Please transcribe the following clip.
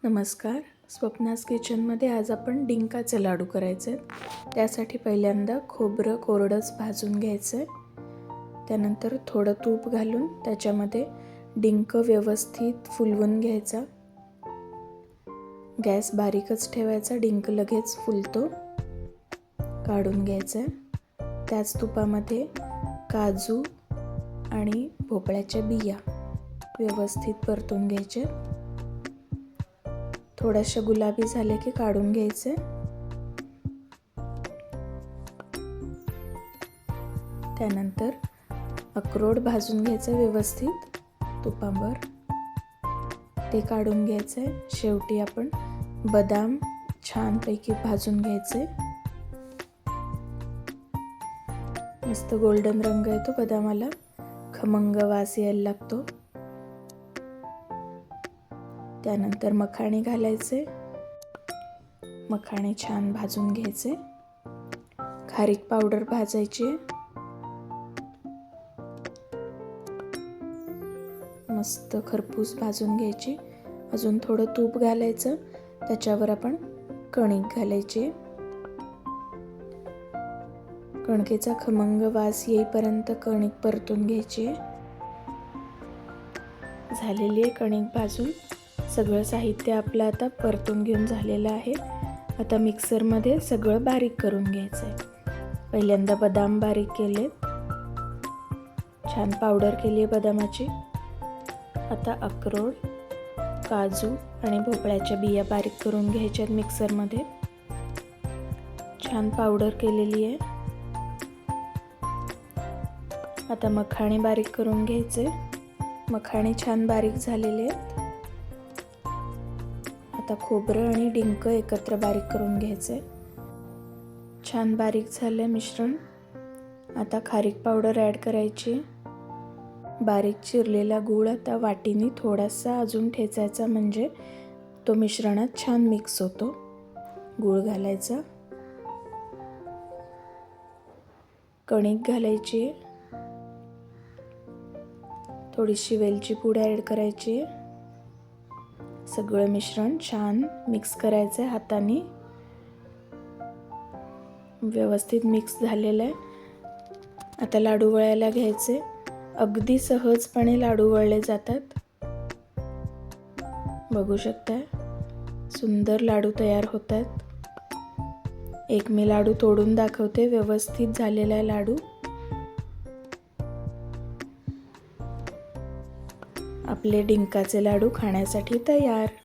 नमस्कार. स्वप्नास किचनमध्ये आज आपण डिंकाचे लाडू करायचे आहेत. त्यासाठी पहिल्यांदा खोबरं कोरडंच भाजून घ्यायचं आहे. त्यानंतर थोडं तूप घालून त्याच्यामध्ये डिंक व्यवस्थित फुलवून घ्यायचा. गॅस बारीकच ठेवायचा, डिंक लगेच फुलतो. काढून घ्यायचं. त्याच तुपामध्ये काजू आणि भोपळ्याच्या बिया व्यवस्थित परतून घ्यायचे. थोडेसे गुलाबी झाले की काढून घ्यायचे. त्यानंतर अक्रोड भाजून घ्यायचं व्यवस्थित तुपावर, ते काढून घ्यायचे. शेवटी आपण बदाम छानपैकी भाजून घ्यायचे. मस्त गोल्डन रंग येतो बदामाला, खमंग वास यायला लागतो. त्यानंतर मखाणे घालायचे. मखाणे छान भाजून घ्यायचे. खारीक पावडर भाजायची. मस्त खरपूस भाजून घ्यायची. अजून थोडं तूप घालायचं. त्याच्यावर आपण कणिक घालायची. कणकेचा खमंग वास येईपर्यंत कणिक परतून घ्यायची. झालेली आहे कणिक भाजून. सगळं साहित्य आपलं आता परतून घेऊन झालेलं आहे. आता मिक्सरमध्ये सगळं बारीक करून घ्यायचं आहे. पहिल्यांदा बदाम बारीक केले, छान पावडर केली आहे बदामाची. आता अक्रोड, काजू आणि भोपळ्याच्या बिया बारीक करून घ्यायच्यात मिक्सरमध्ये. छान पावडर केलेली आहे. आता मखाणे बारीक करून घ्यायचे. मखाणे छान बारीक झालेले आहेत. आता खोबरं आणि डिंक एकत्र बारीक करून घ्यायचे. छान बारीक झालं मिश्रण. आता खारीक पावडर ॲड करायची. बारीक चिरलेला गूळ आता वाटीने थोडासा अजून ठेचायचा, म्हणजे तो मिश्रणात छान मिक्स होतो. गूळ घालायचा. कणिक घालायची. थोडीशी वेलची पूड ॲड करायची. सगळं मिश्रण छान मिक्स करायचं आहे हाताने. व्यवस्थित मिक्स झालेलं आहे. आता लाडू वळायला घ्यायचे. अगदी सहजपणे लाडू वळले जातात. बघू शकताय, सुंदर लाडू तयार होतात. एक मी लाडू तोडून दाखवते. व्यवस्थित झालेला आहे लाडू. आपले डिंकाचे लाडू खाण्यासाठी तयार.